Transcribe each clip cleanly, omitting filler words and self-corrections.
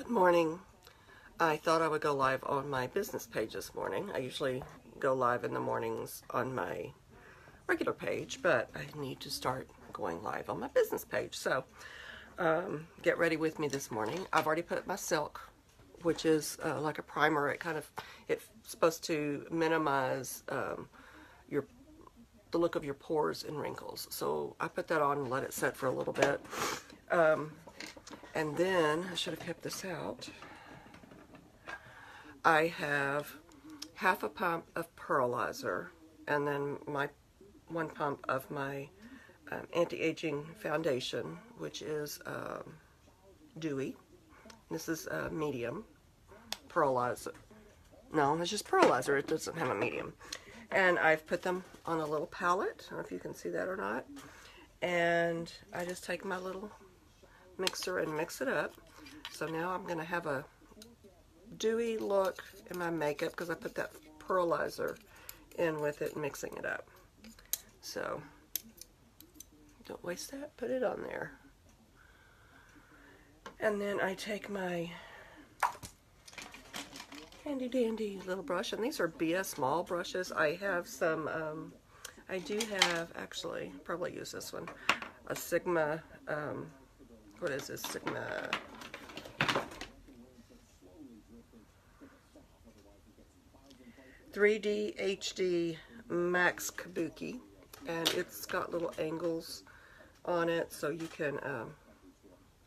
Morning. I thought I would go live on my business page this morning. I usually go live in the mornings on my regular page, but I need to start going live on my business page. So get ready with me this morning. I've already put my silk, which is like a primer. It's supposed to minimize the look of your pores and wrinkles. So I put that on and let it set for a little bit. And then, I should have kept this out, I have half a pump of Pearlizer, and then my 1 pump of my anti-aging foundation, which is Dewy. This is medium Pearlizer. No, it's just Pearlizer. It doesn't have a medium. And I've put them on a little palette. I don't know if you can see that or not. And I just take my little mixer and mix it up. So now I'm going to have a dewy look in my makeup because I put that Pearlizer in with it, mixing it up. So don't waste that, put it on there. And then I take my handy dandy little brush, and these are BS small brushes. I have some, I do have, actually, probably use this one, a Sigma, what is this, Sigma 3D HD Max Kabuki, and it's got little angles on it so you can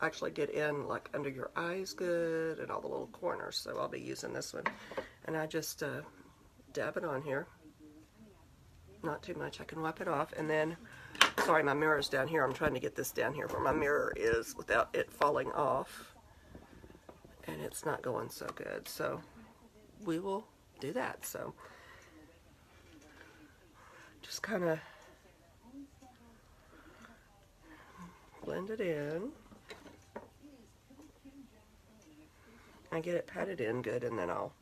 actually get in like under your eyes good and all the little corners. So I'll be using this one, and I just dab it on here, not too much. I can wipe it off, and then, sorry, my mirror's down here. I'm trying to get this down here where my mirror is without it falling off, and it's not going so good. So we will do that. So just kind of blend it in. I get it patted in good, and then I'll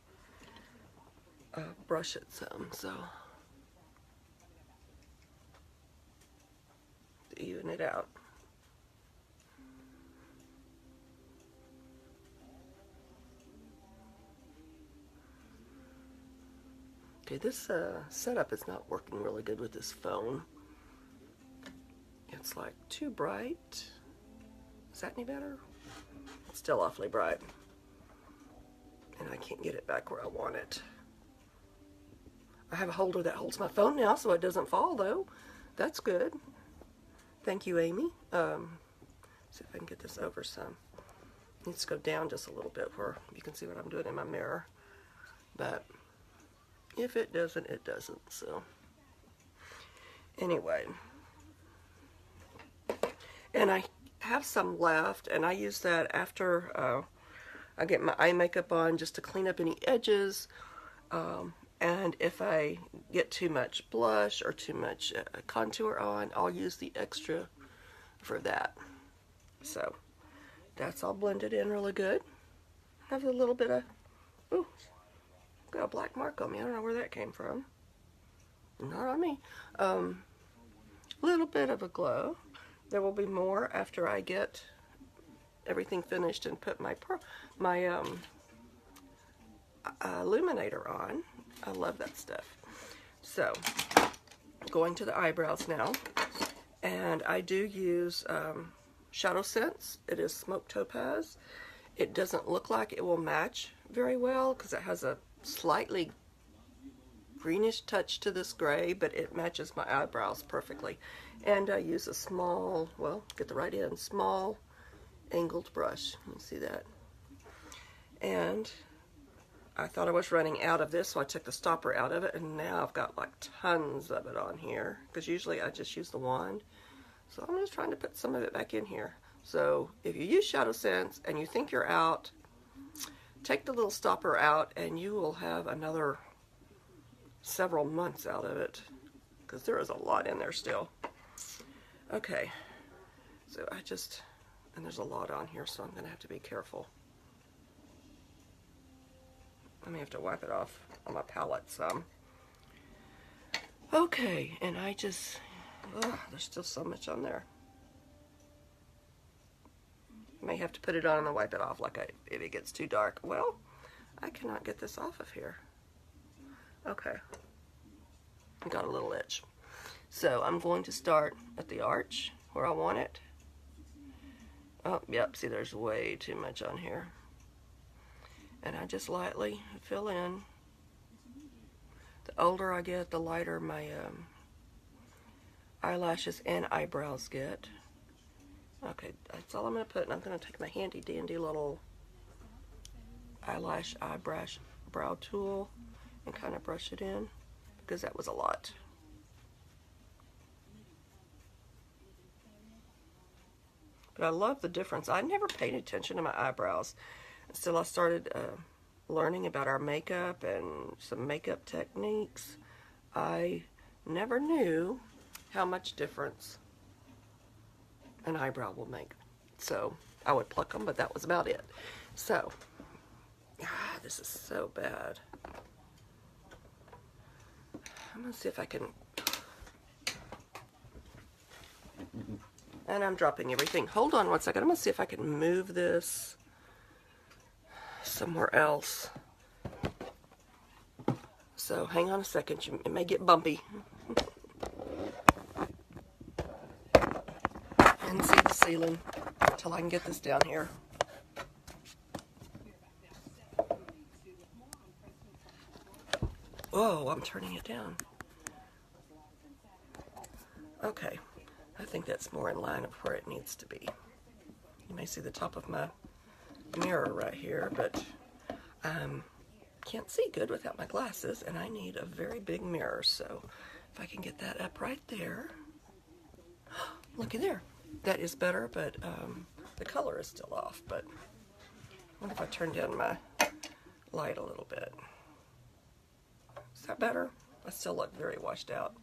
brush it some, so to even it out. Okay, this setup is not working really good with this phone. It's like too bright. Is that any better? It's still awfully bright. And I can't get it back where I want it. I have a holder that holds my phone now so it doesn't fall, though. That's good. Thank you, Amy. See if I can get this over some. It needs to go down just a little bit where you can see what I'm doing in my mirror. But if it doesn't, it doesn't. So anyway. And I have some left, and I use that after I get my eye makeup on, just to clean up any edges. And if I get too much blush or too much contour on, I'll use the extra for that. So that's all blended in really good. Have a little bit of, ooh, got a black mark on me. I don't know where that came from. Not on me. Little bit of a glow. There will be more after I get everything finished and put my illuminator on. I love that stuff. So, going to the eyebrows now, and I do use Shadow Sense. It is Smoke Topaz. It doesn't look like it will match very well because it has a slightly greenish touch to this gray, but it matches my eyebrows perfectly. And I use a small, well, get the right end, small angled brush. You see that? And I thought I was running out of this, so I took the stopper out of it, and now I've got like tons of it on here, because usually I just use the wand. So I'm just trying to put some of it back in here. So if you use Shadow Sense and you think you're out, take the little stopper out and you will have another several months out of it, because there is a lot in there still. Okay, so and there's a lot on here, so I'm going to have to be careful. I may have to wipe it off on my palette some. Okay, and there's still so much on there. May have to put it on and then wipe it off if it gets too dark. Well, I cannot get this off of here. Okay. I got a little itch. So I'm going to start at the arch where I want it. Oh, yep, see there's way too much on here. And I just lightly fill in. The older I get, the lighter my eyelashes and eyebrows get. Okay, that's all I'm going to put. And I'm going to take my handy dandy little eyebrow tool and kind of brush it in, because that was a lot. But I love the difference. I never paid attention to my eyebrows until I started learning about our makeup and some makeup techniques. I never knew how much difference an eyebrow will make. So I would pluck them, but that was about it. So, this is so bad. I'm going to see if I can... And I'm dropping everything. Hold on one second. I'm going to see if I can move this somewhere else. So hang on a second. It may get bumpy. And see the ceiling until I can get this down here. Whoa, I'm turning it down. Okay, I think that's more in line of where it needs to be. You may see the top of my mirror right here, but can't see good without my glasses, and I need a very big mirror, so if I can get that up right there. Looky there. That is better, but the color is still off, but I wonder if I turn down my light a little bit. Is that better? I still look very washed out.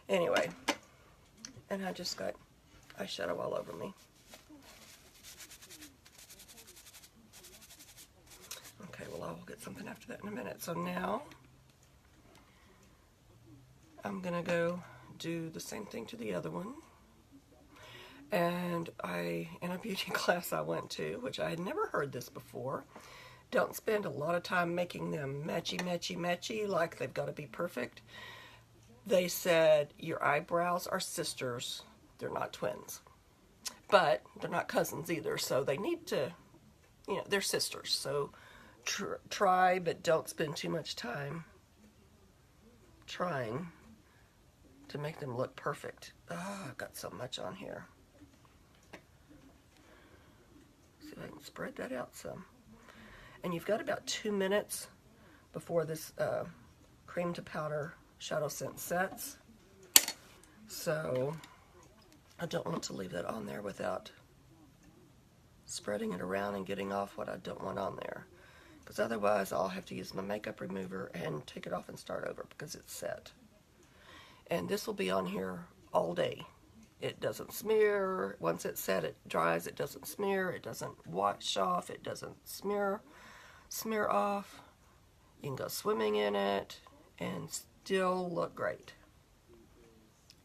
Anyway, and I just got eyeshadow all over me. Okay, well, I will get something after that in a minute. So now I'm going to go do the same thing to the other one. And in a beauty class I went to, which I had never heard this before, don't spend a lot of time making them matchy, matchy, matchy, like they've got to be perfect. They said your eyebrows are sisters. They're not twins. But they're not cousins either, so they need to, they're sisters. So try, but don't spend too much time trying to make them look perfect. Oh, I've got so much on here. See if I can spread that out some. And you've got about 2 minutes before this cream to powder shadow scent sets. So I don't want to leave that on there without spreading it around and getting off what I don't want on there. Because otherwise I'll have to use my makeup remover and take it off and start over because it's set. And this will be on here all day. It doesn't smear. Once it's set, it dries. It doesn't smear. It doesn't wash off. It doesn't smear off. You can go swimming in it and still look great.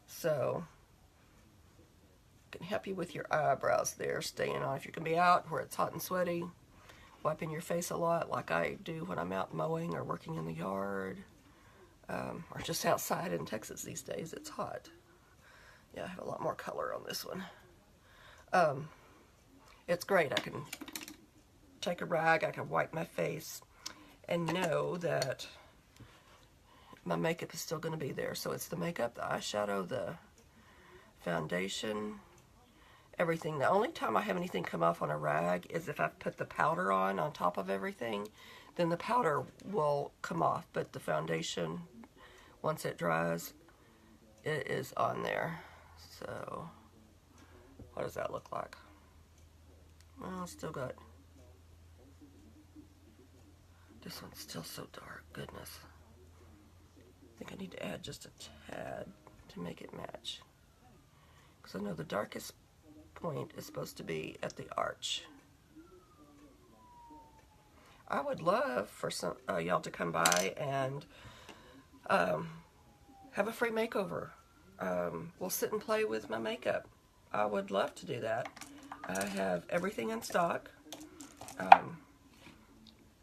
So, can help you with your eyebrows there, staying on. If you can be out where it's hot and sweaty, wiping your face a lot like I do when I'm out mowing or working in the yard, or just outside in Texas these days, it's hot. Yeah, I have a lot more color on this one. It's great. I can take a rag, I can wipe my face, and know that my makeup is still going to be there. So it's the makeup, the eyeshadow, the foundation, everything. The only time I have anything come off on a rag is if I put the powder on top of everything, then the powder will come off. But the foundation, once it dries, it is on there. So, what does that look like? Well, it's still got... This one's still so dark. Goodness. I think I need to add just a tad to make it match. Because I know the darkest point is supposed to be at the arch. I would love for some y'all to come by and have a free makeover. We'll sit and play with my makeup. I would love to do that. I have everything in stock.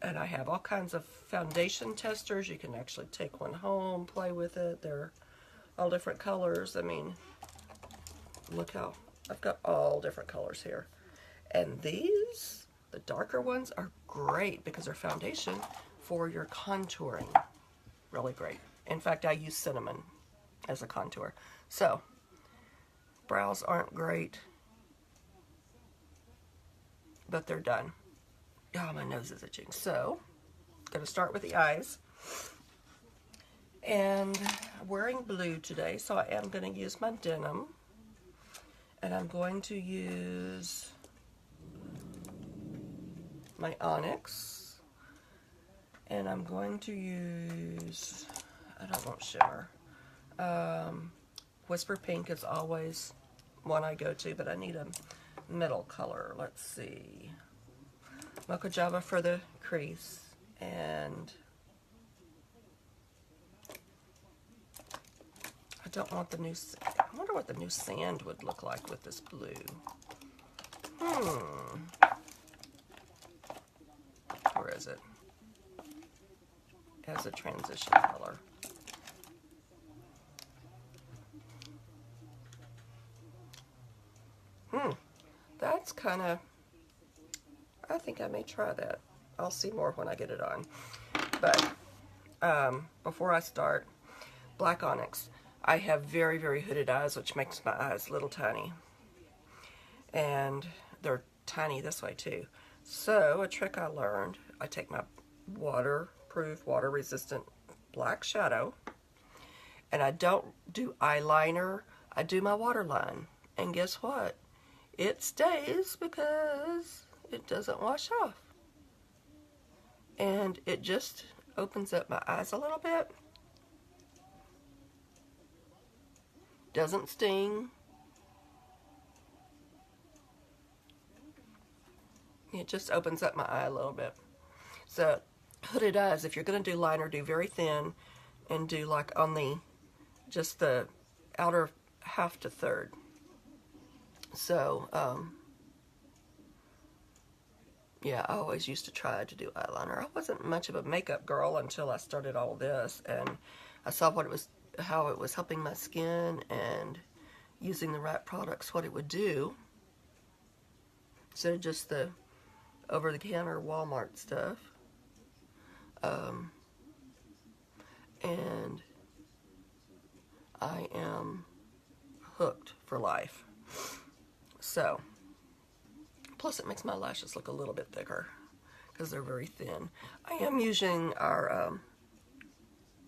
And I have all kinds of foundation testers. You can actually take one home, play with it. They're all different colors. I mean, look how I've got all different colors here. And these, the darker ones, are great because they're foundation for your contouring. Really great. In fact, I use cinnamon as a contour. So, brows aren't great, but they're done. Oh, my nose is itching. So, I'm going to start with the eyes. And I'm wearing blue today, so I am going to use my denim. And I'm going to use my onyx. And I'm going to use, I don't want shimmer. Whisper Pink is always one I go to, but I need a middle color. Let's see. Mocha Java for the crease, and I don't want the new, I wonder what the new sand would look like with this blue. Where is it? As a transition color. That's kind of, I think I may try that. I'll see more when I get it on. But before I start, black onyx. I have very, very hooded eyes, which makes my eyes little tiny. And they're tiny this way too. So a trick I learned, I take my waterproof, water-resistant black shadow, and I don't do eyeliner, I do my waterline. And guess what? It stays because it doesn't wash off. And it just opens up my eyes a little bit. Doesn't sting. It just opens up my eye a little bit. So, hooded eyes, if you're going to do liner, do very thin and do like on the, just the outer half to third. So, yeah, I always used to try to do eyeliner. I wasn't much of a makeup girl until I started all this, and I saw what it was, how it was helping my skin, and using the right products, what it would do. Instead of just the over-the-counter Walmart stuff. And I am hooked for life. So, plus it makes my lashes look a little bit thicker because they're very thin. I am using our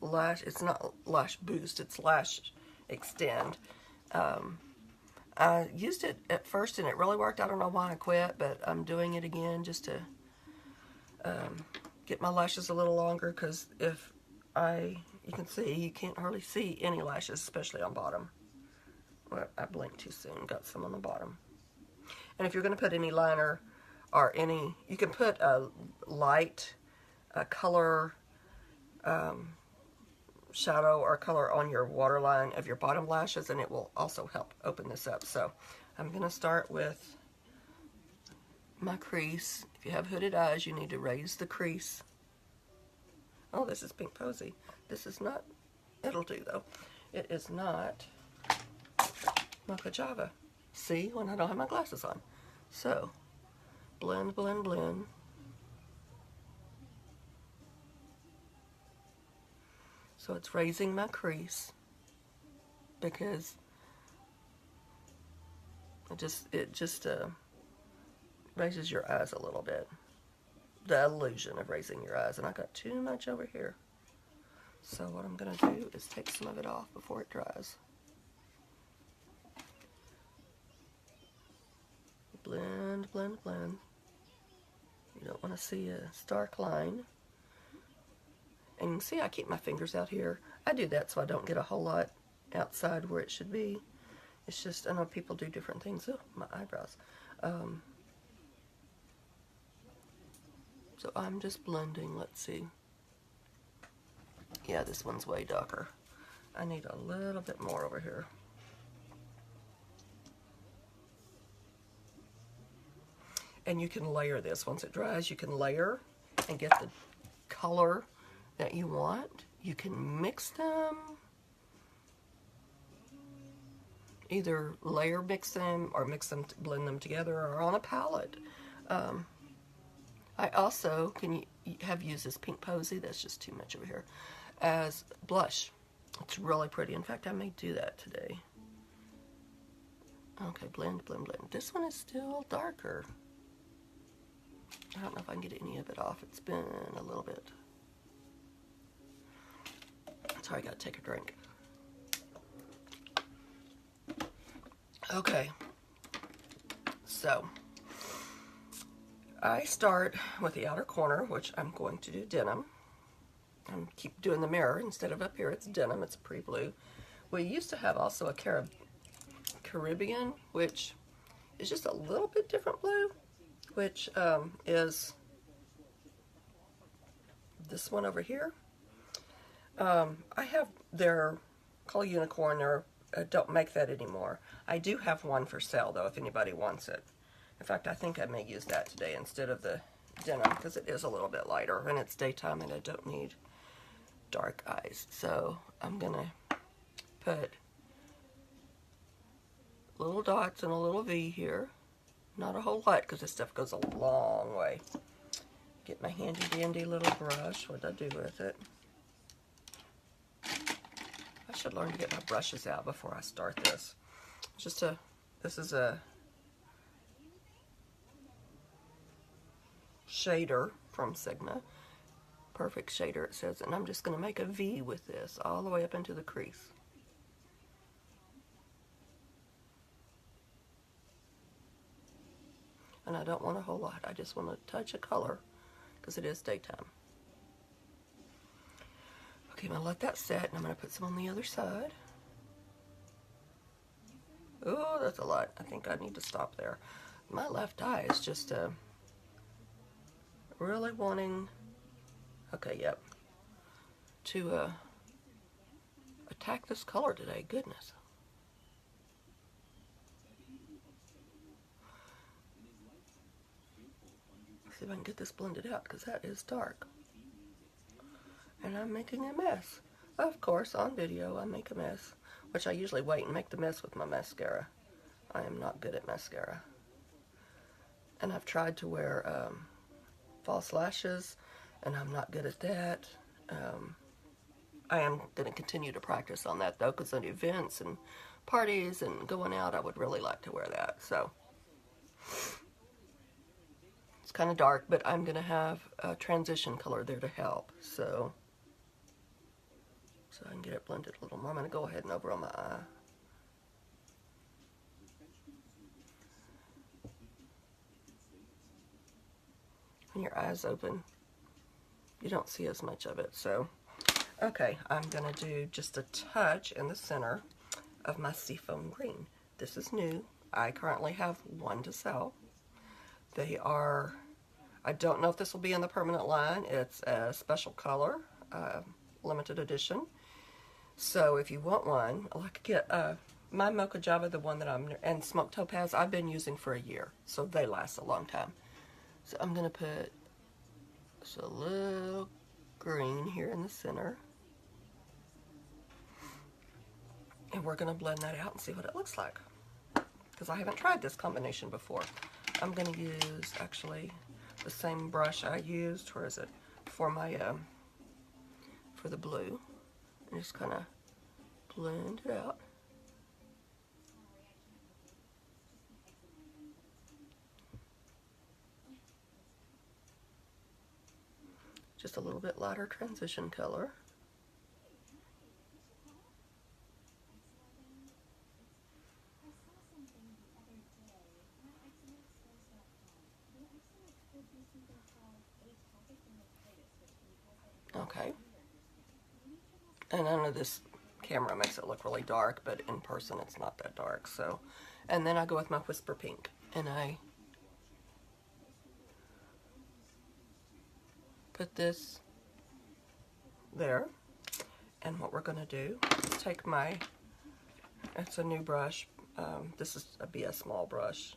lash, it's not Lash Boost, it's Lash Extend. I used it at first and it really worked. I don't know why I quit, but I'm doing it again just to get my lashes a little longer, because if you can see, you can't hardly see any lashes, especially on bottom. Well, I blinked too soon, got some on the bottom. And if you're going to put any liner or any, you can put a light color shadow or color on your waterline of your bottom lashes, and it will also help open this up. So I'm going to start with my crease. If you have hooded eyes, you need to raise the crease. Oh, this is Pink Posy. This is not, it'll do though. It is not Mocha Java. See, when I don't have my glasses on. So, blend, blend, blend. So it's raising my crease because it just raises your eyes a little bit. The illusion of raising your eyes. And I got too much over here. So what I'm going to do is take some of it off before it dries. Blend, blend, blend. You don't want to see a stark line. And you can see I keep my fingers out here. I do that so I don't get a whole lot outside where it should be. It's just, I know people do different things. Oh, my eyebrows. So I'm just blending. Let's see. Yeah, this one's way darker. I need a little bit more over here. And you can layer this. Once it dries, you can layer and get the color that you want. You can mix them. Either layer mix them or mix them, blend them together, or on a palette. I also have used this Pink Posy, that's just too much over here, as blush. It's really pretty. In fact, I may do that today. Okay, blend, blend, blend. This one is still darker. I don't know if I can get any of it off. It's been a little bit. Sorry, I gotta take a drink. Okay, so I start with the outer corner, which I'm going to do denim. I'm keep doing the mirror instead of up here. It's denim. It's pretty blue. We used to have also a Caribbean, which is just a little bit different blue, which is this one over here. I have their Color Unicorn. Don't make that anymore. I do have one for sale though, if anybody wants it. In fact, I think I may use that today instead of the denim, because it is a little bit lighter and it's daytime and I don't need dark eyes. So I'm gonna put little dots and a little V here. Not a whole lot, because this stuff goes a long way. Get my handy dandy little brush. What did I do with it? I should learn to get my brushes out before I start this. This is a shader from Sigma. Perfect shader, it says. And I'm just going to make a V with this all the way up into the crease. And I don't want a whole lot. I just want a touch of color because it is daytime. Okay, I'm going to let that set, and I'm going to put some on the other side. Oh, that's a lot. I think I need to stop there. My left eye is just really wanting, okay, yep, to attack this color today. Goodness. See if I can get this blended out, because that is dark. And I'm making a mess. Of course, on video I make a mess, which I usually wait and make the mess with my mascara. I am not good at mascara. And I've tried to wear false lashes, and I'm not good at that. I am going to continue to practice on that, though, because on events and parties and going out, I would really like to wear that. So it's kind of dark, but I'm going to have a transition color there to help. So I can get it blended a little more. I'm going to go ahead and over on my eye. When your eye's open, you don't see as much of it. So, okay, I'm going to do just a touch in the center of my Seafoam Green. This is new. I currently have one to sell. They are, I don't know if this will be in the permanent line. It's a special color, limited edition. So if you want one, like get my Mocha Java, the one that and Smoked Topaz, I've been using for a year, so they last a long time. So I'm going to put just a little green here in the center. And we're going to blend that out and see what it looks like, because I haven't tried this combination before. I'm going to use, actually, the same brush I used, where is it, for my, for the blue. And just kind of blend it out. Just a little bit lighter transition color. Okay. And I know this camera makes it look really dark, but in person it's not that dark. So, and then I go with my Whisper Pink, and I put this there. And what we're going to do is take my, it's a new brush. This is a BS Small brush.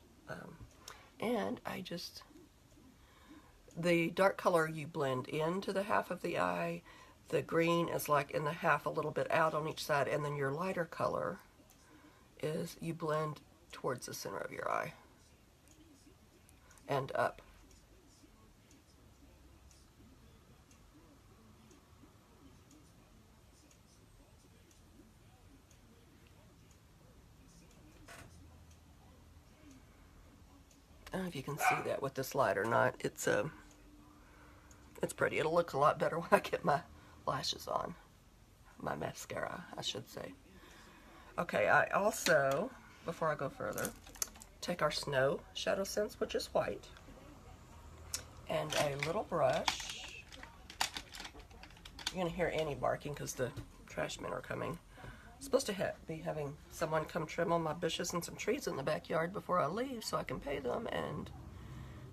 And the dark color you blend into the half of the eye, the green is like in the half a little bit out on each side, and then your lighter color is you blend towards the center of your eye and up. I don't know if you can see that with this light or not. It's pretty. It'll look a lot better when I get my lashes on. My mascara, I should say. Okay, I also, before I go further, take our Snow Shadow Sense, which is white, and a little brush. You're going to hear Annie barking because the trash men are coming. I'm supposed to be having someone come trim all my bushes and some trees in the backyard before I leave so I can pay them, and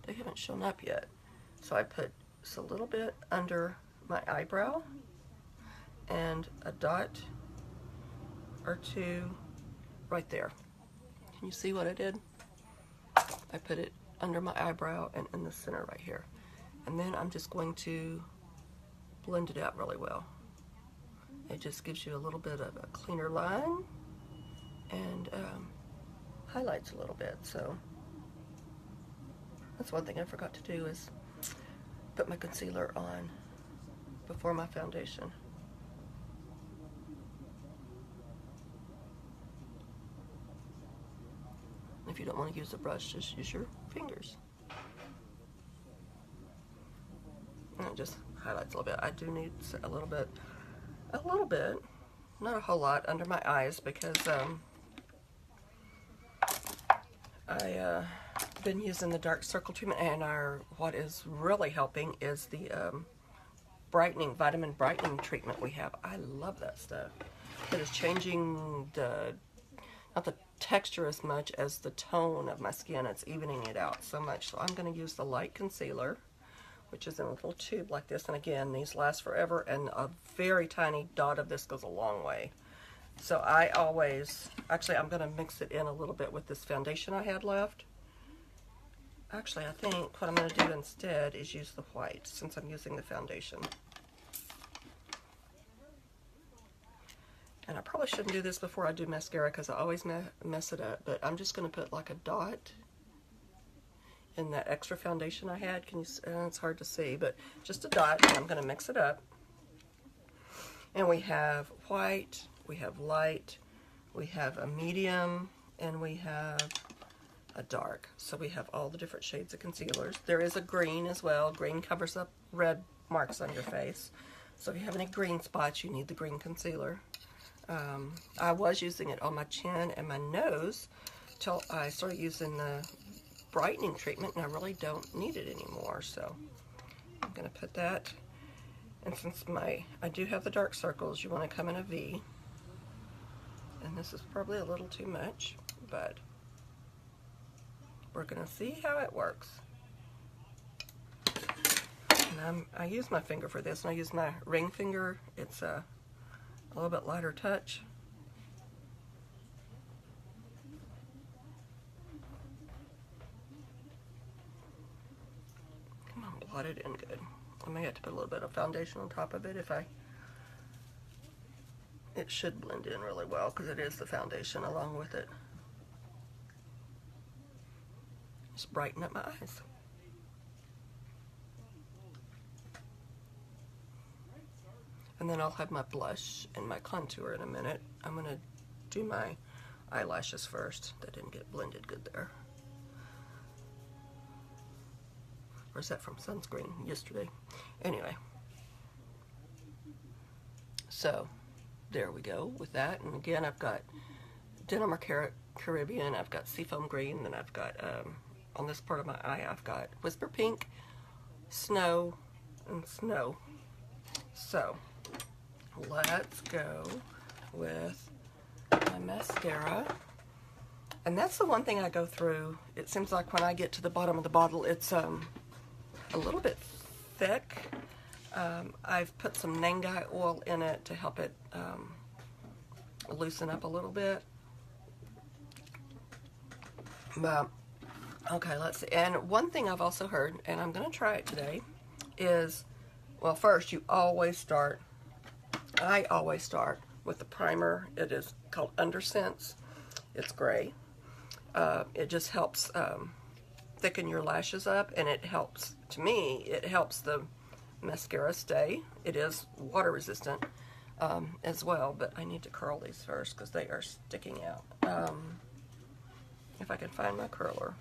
they haven't shown up yet. So I put just a little bit under my eyebrow and a dot or two right there. Can you see what I did? I put it under my eyebrow and in the center right here. And then I'm just going to blend it out really well. It just gives you a little bit of a cleaner line and highlights a little bit. So that's one thing I forgot to do, is put my concealer on before my foundation. If you don't want to use a brush, just use your fingers. And it just highlights a little bit. I do need a little bit, not a whole lot, under my eyes because I've been using the dark circle treatment, and what is really helping is the vitamin brightening treatment we have. I love that stuff. It is changing not the texture as much as the tone of my skin. It's evening it out so much. So I'm going to use the light concealer, which is in a little tube like this. And again, these last forever, and a very tiny dot of this goes a long way. So I always, actually I'm going to mix it in a little bit with this foundation I had left. Actually, I think what I'm going to do instead is use the white, since I'm using the foundation. And I probably shouldn't do this before I do mascara because I always mess it up, but I'm just going to put like a dot in that extra foundation I had. It's hard to see, but just a dot, and I'm going to mix it up. And we have white, we have light, we have a medium, and we have a dark. So we have all the different shades of concealers. There is a green as well. Green covers up red marks on your face. So if you have any green spots, you need the green concealer. I was using it on my chin and my nose till I started using the brightening treatment, and I really don't need it anymore. So I'm going to put that. And since I do have the dark circles, you want to come in a V. And this is probably a little too much, but we're going to see how it works. And I use my finger for this, and I use my ring finger. It's a little bit lighter touch. Come on, blot it in good. I may have to put a little bit of foundation on top of it it should blend in really well because it is the foundation along with it. Just brighten up my eyes. And then I'll have my blush and my contour in a minute. I'm going to do my eyelashes first. That didn't get blended good there. Or is that from sunscreen yesterday? Anyway. So, there we go with that. And again, I've got Denim or Caribbean, I've got Seafoam Green, then I've got, on this part of my eye, I've got Whisper Pink, Snow, and Snow. So, let's go with my mascara. And that's the one thing I go through. It seems like when I get to the bottom of the bottle, it's a little bit thick. I've put some Nangai oil in it to help it loosen up a little bit. But Okay, let's see. And one thing I've also heard, and I'm going to try it today, is, well, first I always start with the primer. It is called Undersense. It's gray. It just helps thicken your lashes up, and it helps, to me, it helps the mascara stay. It is water resistant as well, but I need to curl these first because they are sticking out. If I can find my curler.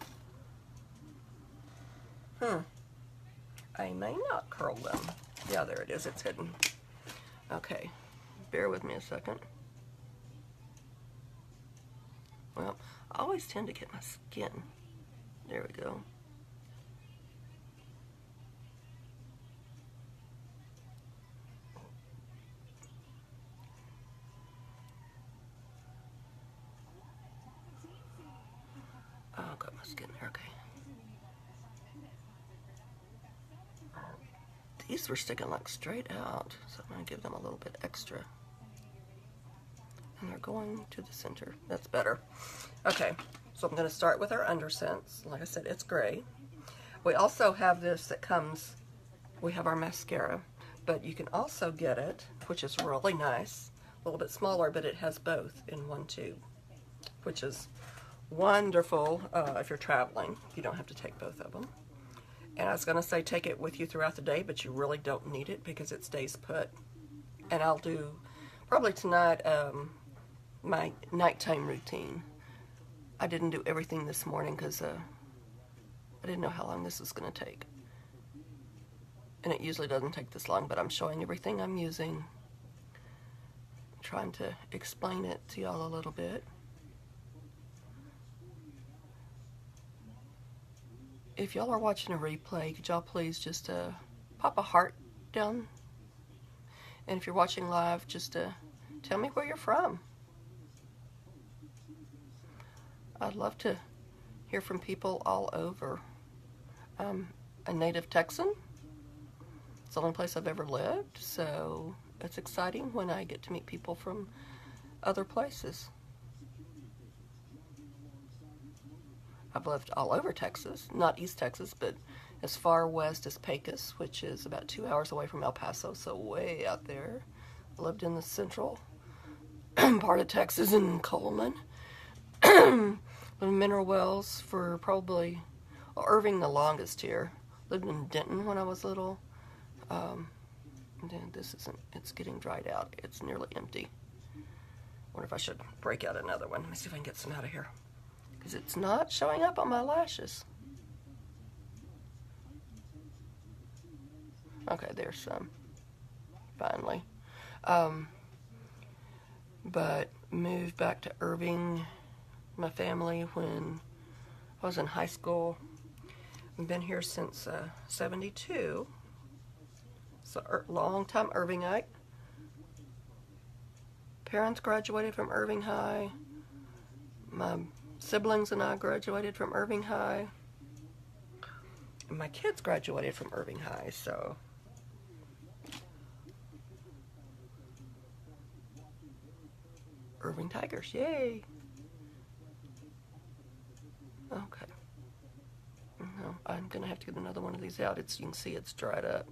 I may not curl them. Yeah, there it is. It's hidden. Okay. Bear with me a second. Well, I always tend to get my skin. There we go. Oh, I've got my skin there. Okay. These were sticking like straight out, so I'm going to give them a little bit extra. And they're going to the center. That's better. Okay, so I'm going to start with our Undersense. Like I said, it's gray. We also have this that comes, we have our mascara, but you can also get it, which is really nice, a little bit smaller, but it has both in one tube, which is wonderful if you're traveling. You don't have to take both of them. And I was going to say take it with you throughout the day, but you really don't need it because it stays put. And I'll do, probably tonight, my nighttime routine. I didn't do everything this morning because I didn't know how long this was going to take. And it usually doesn't take this long, but I'm showing everything I'm using. Trying to explain it to y'all a little bit. If y'all are watching a replay, could y'all please just pop a heart down? And if you're watching live, just tell me where you're from. I'd love to hear from people all over. I'm a native Texan. It's the only place I've ever lived, so it's exciting when I get to meet people from other places. I've lived all over Texas, not East Texas, but as far west as Pecos, which is about 2 hours away from El Paso, so way out there. I lived in the central part of Texas in Coleman. Lived in Mineral Wells for probably, well, Irving the longest here. Lived in Denton when I was little. And this isn't, it's getting dried out. It's nearly empty. Wonder if I should break out another one. Let me see if I can get some out of here. Because it's not showing up on my lashes. Okay, there's some. Finally. But moved back to Irving, my family, when I was in high school. I've been here since 72. So long time Irvingite. Parents graduated from Irving High. My siblings and I graduated from Irving High. And my kids graduated from Irving High, so. Irving Tigers, yay. Okay. No, I'm going to have to get another one of these out. You can see it's dried up.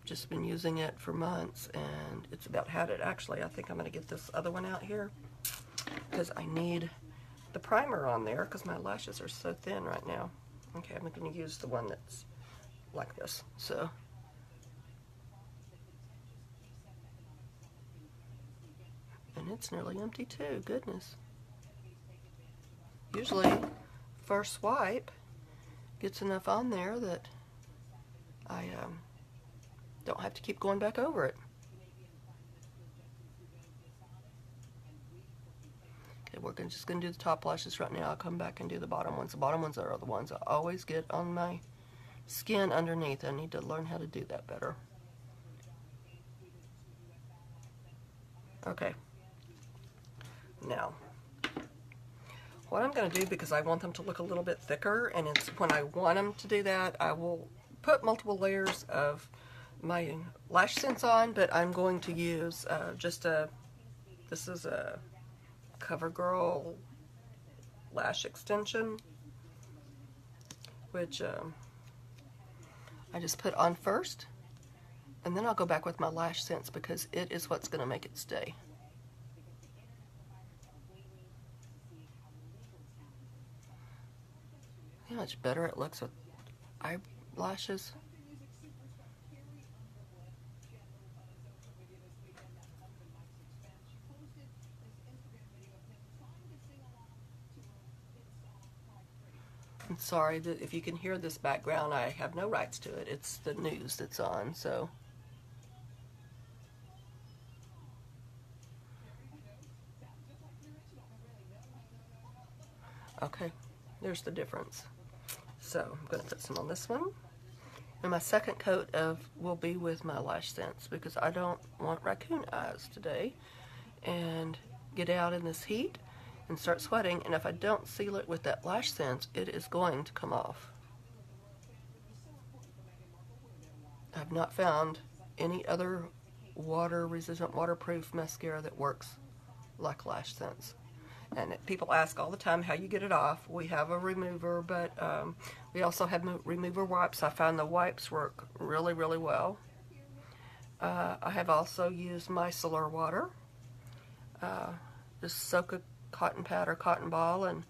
Just been using it for months, and it's about had it. Actually, I think I'm going to get this other one out here because I need the primer on there because my lashes are so thin right now. Okay, I'm going to use the one that's like this. So, and it's nearly empty too. Goodness. Usually, first swipe gets enough on there that I don't have to keep going back over it. Okay, we're just going to do the top lashes right now. I'll come back and do the bottom ones. The bottom ones are the ones I always get on my skin underneath. I need to learn how to do that better. Okay. Now, what I'm going to do, because I want them to look a little bit thicker, and it's when I want them to do that, I will put multiple layers of my lash sense on, but I'm going to use this is a CoverGirl lash extension. which I just put on first, and then I'll go back with my Lash Sense because it is what's going to make it stay. See how much better it looks with eyelashes? I'm sorry that if you can hear this background, I have no rights to it. It's the news that's on, so. Okay, there's the difference. So I'm going to put some on this one. And my second coat will be with my Lash Sense because I don't want raccoon eyes today and get out in this heat and start sweating, and if I don't seal it with that Lash Sense, it is going to come off. I've not found any other water-resistant, waterproof mascara that works like Lash Sense. And people ask all the time how you get it off. We have a remover, but we also have remover wipes. I find the wipes work really, really well. I have also used micellar water. Just soak a cotton pad or cotton ball and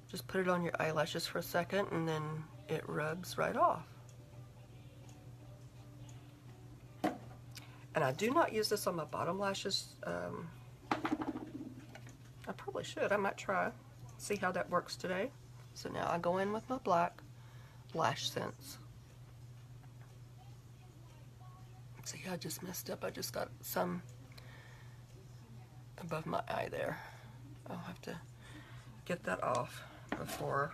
just put it on your eyelashes for a second, and then it rubs right off. And I do not use this on my bottom lashes. I probably should. I might try. See how that works today. So now I go in with my black Lash Sense. See, I just messed up. I just got some above my eye there. I'll have to get that off before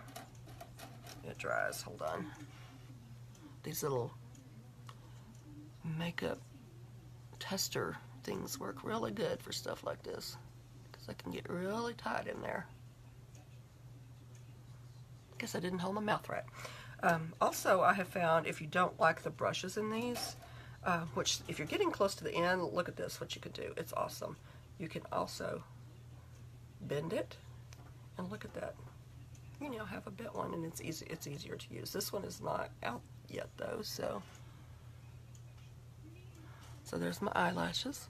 it dries. Hold on. These little makeup tester things work really good for stuff like this. I can get really tight in there. Guess I didn't hold my mouth right. Also, I have found if you don't like the brushes in these, which if you're getting close to the end, look at this, what you can do. It's awesome. You can also bend it, and look at that. You now have a bent one, and it's easy. It's easier to use. This one is not out yet though, so there's my eyelashes.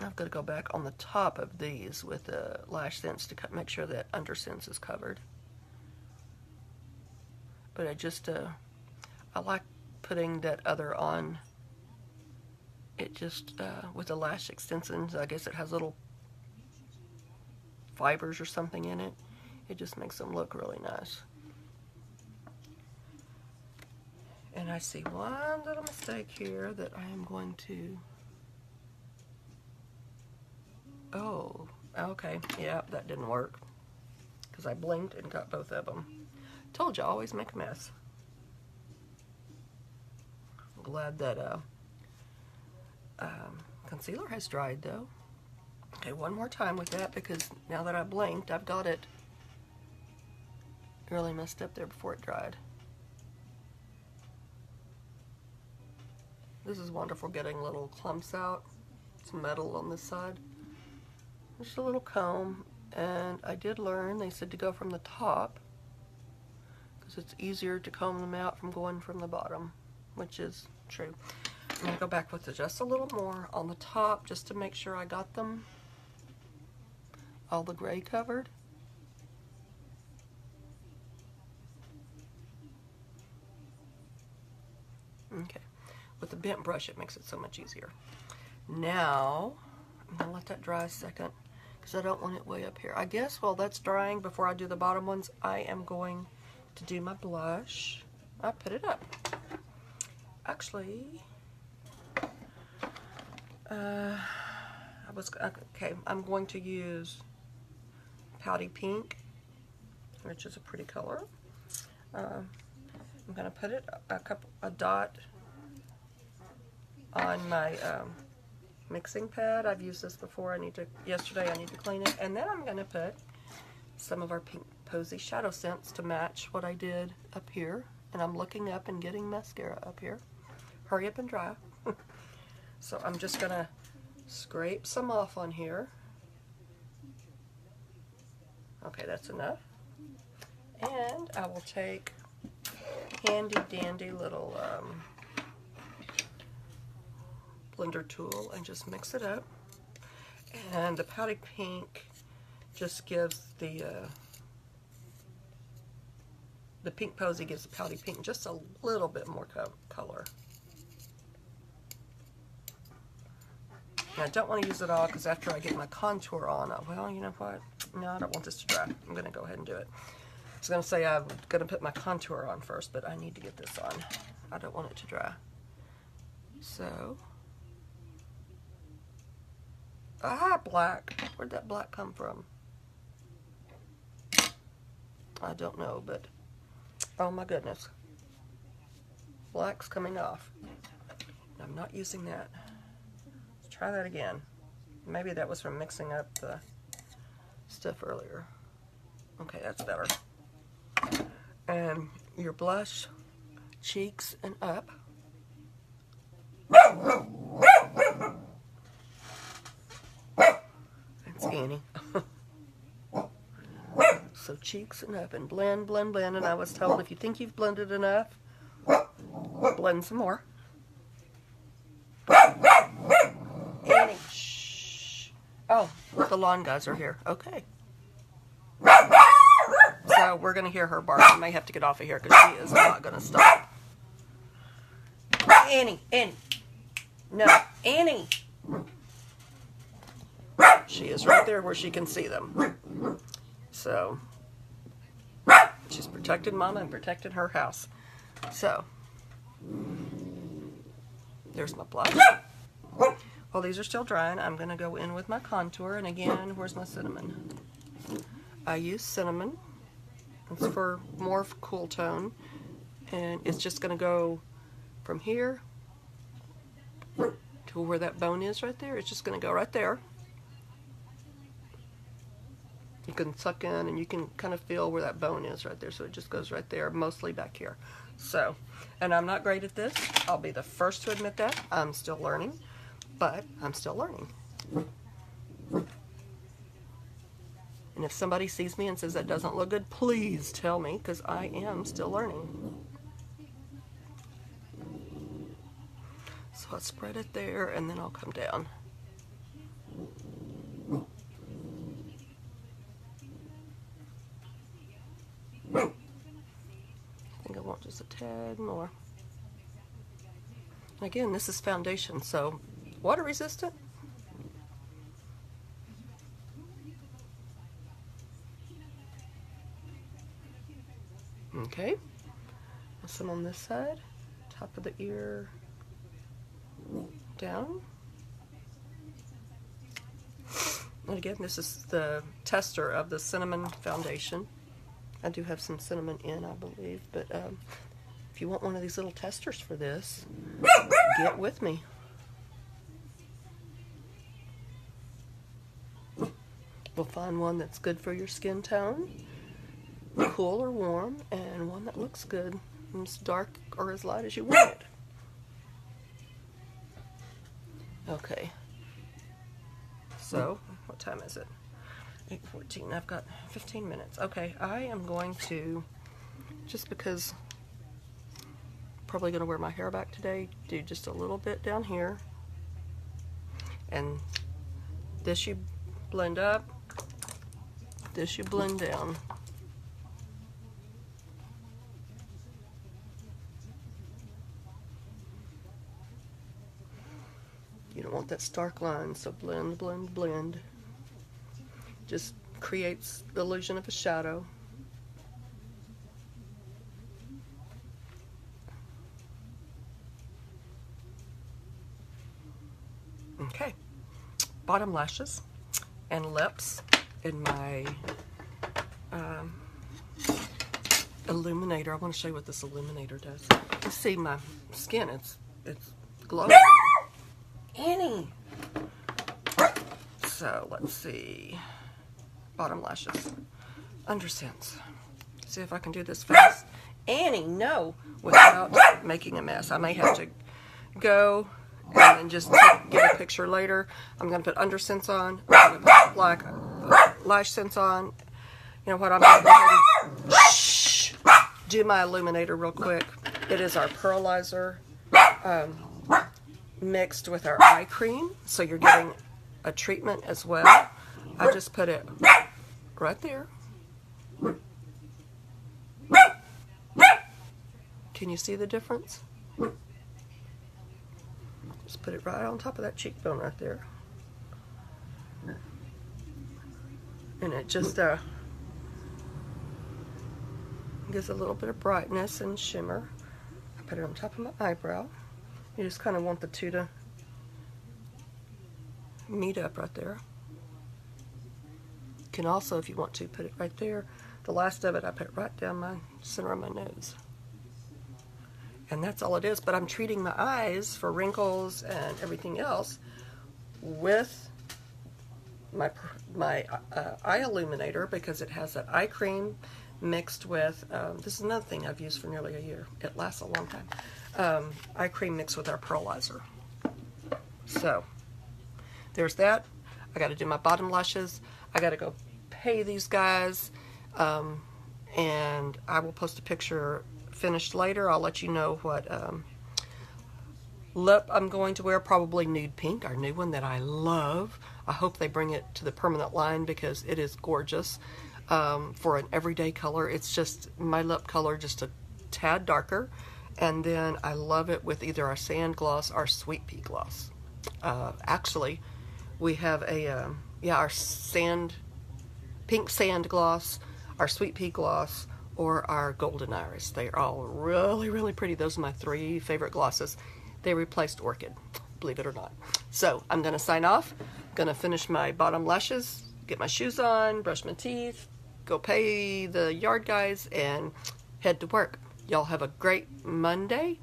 I've got to go back on the top of these with the Lash Sense to make sure that under sense is covered. But I like putting that other on. It just, with the lash extensions, I guess it has little fibers or something in it. It just makes them look really nice. And I see one little mistake here that I am going to... Oh, okay. Yeah, that didn't work. Because I blinked and got both of them. Told you, I always make a mess. I'm glad that concealer has dried, though. Okay, one more time with that, because now that I blinked, I've got it really messed up there before it dried. This is wonderful, getting little clumps out. Some metal on this side. Just a little comb, and I did learn, they said to go from the top, because it's easier to comb them out from going from the bottom, which is true. I'm going to go back with just a little more on the top, just to make sure I got them, all the gray covered. Okay, with the bent brush it makes it so much easier. Now, I'm going to let that dry a second, because I don't want it way up here. I guess while that's drying, before I do the bottom ones, I am going to do my blush. I put it up. Actually, okay, I'm going to use Pouty Pink, which is a pretty color. I'm going to put it a dot on my mixing pad. I've used this before. Yesterday I need to clean it. And then I'm going to put some of our Pink Posy Shadow Scents to match what I did up here. And I'm looking up and getting mascara up here. Hurry up and dry. So I'm just going to scrape some off on here. Okay, that's enough. And I will take handy dandy little blender tool and just mix it up. And the Pouty Pink just gives the Pink Posy gives the Pouty Pink just a little bit more color. And I don't want to use it all because after I get my contour on, well, you know what? No, I don't want this to dry. I'm going to go ahead and do it. I was going to say I'm going to put my contour on first, but I need to get this on. I don't want it to dry. So, black. Where'd that black come from? I don't know, but oh my goodness. Black's coming off. I'm not using that. Let's try that again. Maybe that was from mixing up the stuff earlier. Okay, that's better. And your blush, cheeks, and up. That's Annie. So cheeks and up, and blend, blend, blend. And I was told if you think you've blended enough, blend some more. Annie, shh. Oh, the lawn guys are here. Okay. So we're going to hear her bark. I may have to get off of here because she is not going to stop. Annie, Annie. No, Annie. She is right there where she can see them. So, she's protected Mama and protected her house. So, there's my blush. While these are still drying, I'm going to go in with my contour. And again, where's my cinnamon? I use cinnamon. It's for more cool tone. And it's just going to go from here to where that bone is right there. It's just going to go right there. You can suck in and you can kind of feel where that bone is right there. So it just goes right there, mostly back here. So, and I'm not great at this. I'll be the first to admit that. I'm still learning, but I'm still learning. And if somebody sees me and says that doesn't look good, please tell me, because I am still learning. So I'll spread it there and then I'll come down. I think I want just a tad more. And again, this is foundation, so water resistant. Okay, some on this side, top of the ear, down. And again, this is the tester of the cinnamon foundation. I do have some cinnamon in, I believe, but if you want one of these little testers for this, get with me. We'll find one that's good for your skin tone, cool or warm, and one that looks good, as dark or as light as you want it. Okay, so what time is it? 8:14. I've got 15 minutes. Okay, I am going to, just because I'm probably going to wear my hair back today, do just a little bit down here. And this you blend up, this you blend down. You don't want that stark line, so blend, blend, blend. Just creates the illusion of a shadow. Okay, bottom lashes and lips in my illuminator. I want to show you what this illuminator does. You see my skin, it's glowing. Annie! So let's see. Bottom lashes, Undersense. See if I can do this fast. Annie, no, without making a mess. I may have to go and then just get a picture later. I'm going to put Undersense on. I'm going to put black lash sense on. You know what, I'm going to go ahead and do my illuminator real quick. It is our pearlizer mixed with our eye cream, so you're getting a treatment as well. I just put it right there. Can you see the difference? Just put it right on top of that cheekbone right there. And it just gives a little bit of brightness and shimmer. I put it on top of my eyebrow. You just kind of want the two to meet up right there. You can also, if you want to, put it right there. The last of it I put right down my center of my nose. And that's all it is, but I'm treating my eyes for wrinkles and everything else with my eye illuminator, because it has that eye cream mixed with, this is another thing I've used for nearly a year. It lasts a long time. Eye cream mixed with our pearlizer. So, there's that. I got to do my bottom lashes. I got to go pay these guys, and I will post a picture finished later. I'll let you know what lip I'm going to wear. Probably nude pink, our new one that I love. I hope they bring it to the permanent line because it is gorgeous for an everyday color. It's just my lip color, just a tad darker. And then I love it with either our sand gloss or sweet pea gloss. Actually, we have a our pink sand gloss, our sweet pea gloss, or our golden iris. They are all really, really pretty. Those are my 3 favorite glosses. They replaced Orchid, believe it or not. So I'm going to sign off. I'm going to finish my bottom lashes, get my shoes on, brush my teeth, go pay the yard guys, and head to work. Y'all have a great Monday.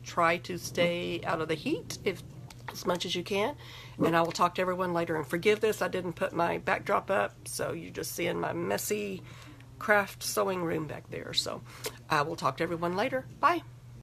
Try to stay out of the heat as much as you can. And I will talk to everyone later. And forgive this, I didn't put my backdrop up, so you're just seeing my messy craft sewing room back there. So I will talk to everyone later. Bye.